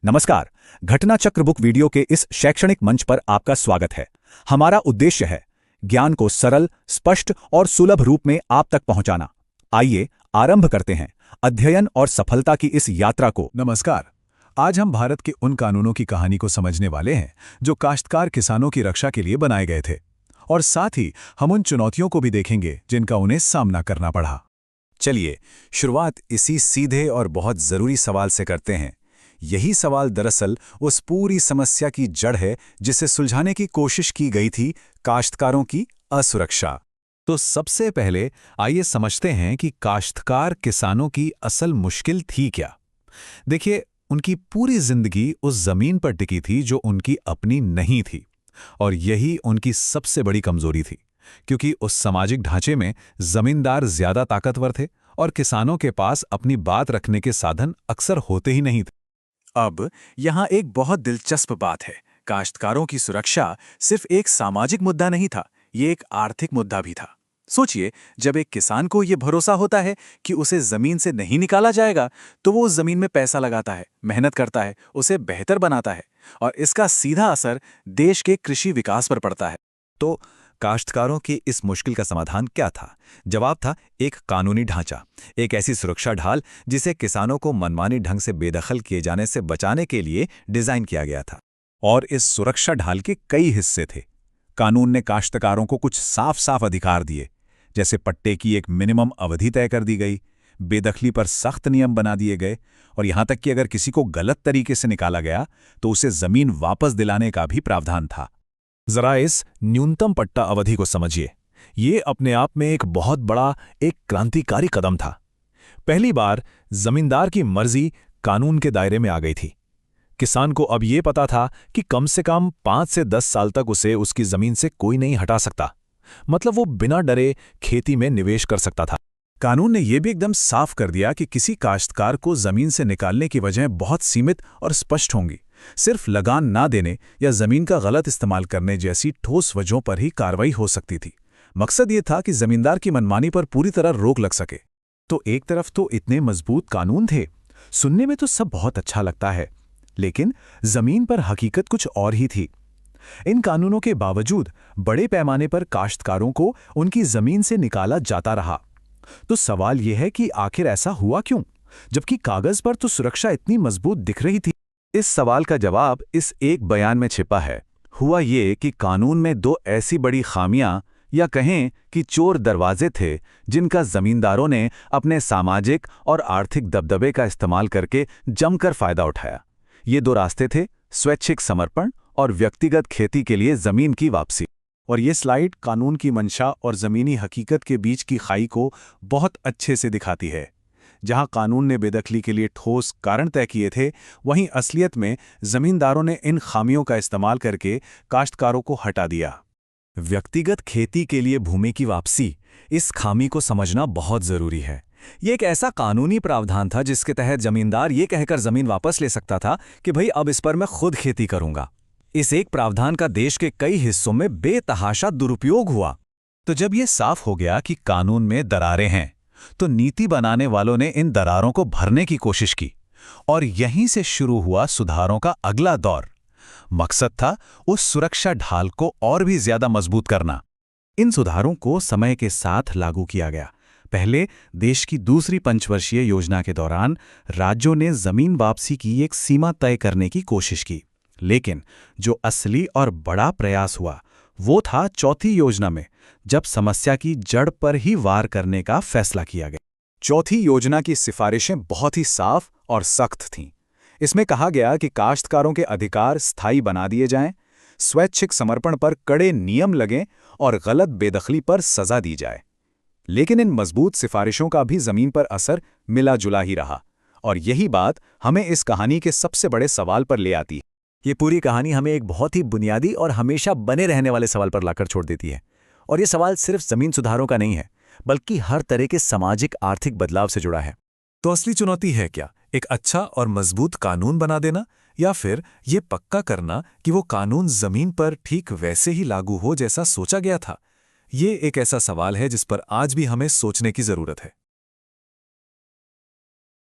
नमस्कार। घटना चक्र बुक वीडियो के इस शैक्षणिक मंच पर आपका स्वागत है। हमारा उद्देश्य है ज्ञान को सरल, स्पष्ट और सुलभ रूप में आप तक पहुंचाना। आइए आरंभ करते हैं अध्ययन और सफलता की इस यात्रा को। नमस्कार। आज हम भारत के उन कानूनों की कहानी को समझने वाले हैं जो काश्तकार किसानों की रक्षा के लिए बनाए गए थे, और साथ ही हम उन चुनौतियों को भी देखेंगे जिनका उन्हें सामना करना पड़ा। चलिए शुरुआत इसी सीधे और बहुत ज़रूरी सवाल से करते हैं। यही सवाल दरअसल उस पूरी समस्या की जड़ है जिसे सुलझाने की कोशिश की गई थी, काश्तकारों की असुरक्षा। तो सबसे पहले आइए समझते हैं कि काश्तकार किसानों की असल मुश्किल थी क्या। देखिए, उनकी पूरी जिंदगी उस जमीन पर टिकी थी जो उनकी अपनी नहीं थी, और यही उनकी सबसे बड़ी कमजोरी थी, क्योंकि उस सामाजिक ढांचे में जमींदार ज्यादा ताकतवर थे और किसानों के पास अपनी बात रखने के साधन अक्सर होते ही नहीं थे। अब यहाँ एक बहुत दिलचस्प बात है। काश्तकारों की सुरक्षा सिर्फ एक सामाजिक मुद्दा नहीं था, ये एक आर्थिक मुद्दा भी था। सोचिए, जब एक किसान को ये भरोसा होता है कि उसे जमीन से नहीं निकाला जाएगा, तो वो उस जमीन में पैसा लगाता है, मेहनत करता है, उसे बेहतर बनाता है, और इसका सीधा असर देश के कृषि विकास पर पड़ता है। तो काश्तकारों की इस मुश्किल का समाधान क्या था? जवाब था एक कानूनी ढांचा, एक ऐसी सुरक्षा ढाल जिसे किसानों को मनमानी ढंग से बेदखल किए जाने से बचाने के लिए डिजाइन किया गया था। और इस सुरक्षा ढाल के कई हिस्से थे। कानून ने काश्तकारों को कुछ साफ साफ अधिकार दिए, जैसे पट्टे की एक मिनिमम अवधि तय कर दी गई, बेदखली पर सख्त नियम बना दिए गए, और यहां तक कि अगर किसी को गलत तरीके से निकाला गया तो उसे जमीन वापस दिलाने का भी प्रावधान था। जरा इस न्यूनतम पट्टा अवधि को समझिए। ये अपने आप में एक बहुत बड़ा, एक क्रांतिकारी कदम था। पहली बार जमींदार की मर्जी कानून के दायरे में आ गई थी। किसान को अब ये पता था कि कम से कम 5 से 10 साल तक उसे उसकी जमीन से कोई नहीं हटा सकता। मतलब वो बिना डरे खेती में निवेश कर सकता था। कानून ने यह भी एकदम साफ कर दिया कि किसी काश्तकार को जमीन से निकालने की वजह बहुत सीमित और स्पष्ट होंगी। सिर्फ लगान ना देने या जमीन का गलत इस्तेमाल करने जैसी ठोस वजहों पर ही कार्रवाई हो सकती थी। मकसद ये था कि जमींदार की मनमानी पर पूरी तरह रोक लग सके। तो एक तरफ तो इतने मजबूत कानून थे, सुनने में तो सब बहुत अच्छा लगता है, लेकिन जमीन पर हकीकत कुछ और ही थी। इन कानूनों के बावजूद बड़े पैमाने पर काश्तकारों को उनकी जमीन से निकाला जाता रहा। तो सवाल यह है कि आखिर ऐसा हुआ क्यों, जबकि कागज पर तो सुरक्षा इतनी मजबूत दिख रही थी। इस सवाल का जवाब इस एक बयान में छिपा है। हुआ ये कि कानून में दो ऐसी बड़ी खामियां, या कहें कि चोर दरवाजे थे, जिनका जमींदारों ने अपने सामाजिक और आर्थिक दबदबे का इस्तेमाल करके जमकर फायदा उठाया। ये दो रास्ते थे, स्वैच्छिक समर्पण और व्यक्तिगत खेती के लिए जमीन की वापसी। और ये स्लाइड कानून की मंशा और जमीनी हकीकत के बीच की खाई को बहुत अच्छे से दिखाती है। जहां कानून ने बेदखली के लिए ठोस कारण तय किए थे, वहीं असलियत में जमींदारों ने इन खामियों का इस्तेमाल करके काश्तकारों को हटा दिया। व्यक्तिगत खेती के लिए भूमि की वापसी, इस खामी को समझना बहुत जरूरी है। ये एक ऐसा कानूनी प्रावधान था जिसके तहत जमींदार ये कहकर जमीन वापस ले सकता था कि भाई अब इस पर मैं खुद खेती करूंगा। इस एक प्रावधान का देश के कई हिस्सों में बेतहाशा दुरुपयोग हुआ। तो जब ये साफ हो गया कि कानून में दरारें हैं, तो नीति बनाने वालों ने इन दरारों को भरने की कोशिश की, और यहीं से शुरू हुआ सुधारों का अगला दौर। मकसद था उस सुरक्षा ढाल को और भी ज्यादा मजबूत करना। इन सुधारों को समय के साथ लागू किया गया। पहले देश की दूसरी पंचवर्षीय योजना के दौरान राज्यों ने जमीन वापसी की एक सीमा तय करने की कोशिश की, लेकिन जो असली और बड़ा प्रयास हुआ वो था चौथी योजना में, जब समस्या की जड़ पर ही वार करने का फैसला किया गया। चौथी योजना की सिफारिशें बहुत ही साफ और सख्त थीं। इसमें कहा गया कि काश्तकारों के अधिकार स्थायी बना दिए जाएं, स्वैच्छिक समर्पण पर कड़े नियम लगें और गलत बेदखली पर सजा दी जाए। लेकिन इन मजबूत सिफारिशों का भी जमीन पर असर मिला जुला ही रहा, और यही बात हमें इस कहानी के सबसे बड़े सवाल पर ले आती है। ये पूरी कहानी हमें एक बहुत ही बुनियादी और हमेशा बने रहने वाले सवाल पर लाकर छोड़ देती है। और ये सवाल सिर्फ जमीन सुधारों का नहीं है, बल्कि हर तरह के सामाजिक आर्थिक बदलाव से जुड़ा है। तो असली चुनौती है क्या? एक अच्छा और मजबूत कानून बना देना, या फिर ये पक्का करना कि वो कानून जमीन पर ठीक वैसे ही लागू हो जैसा सोचा गया था? ये एक ऐसा सवाल है जिस पर आज भी हमें सोचने की जरूरत है।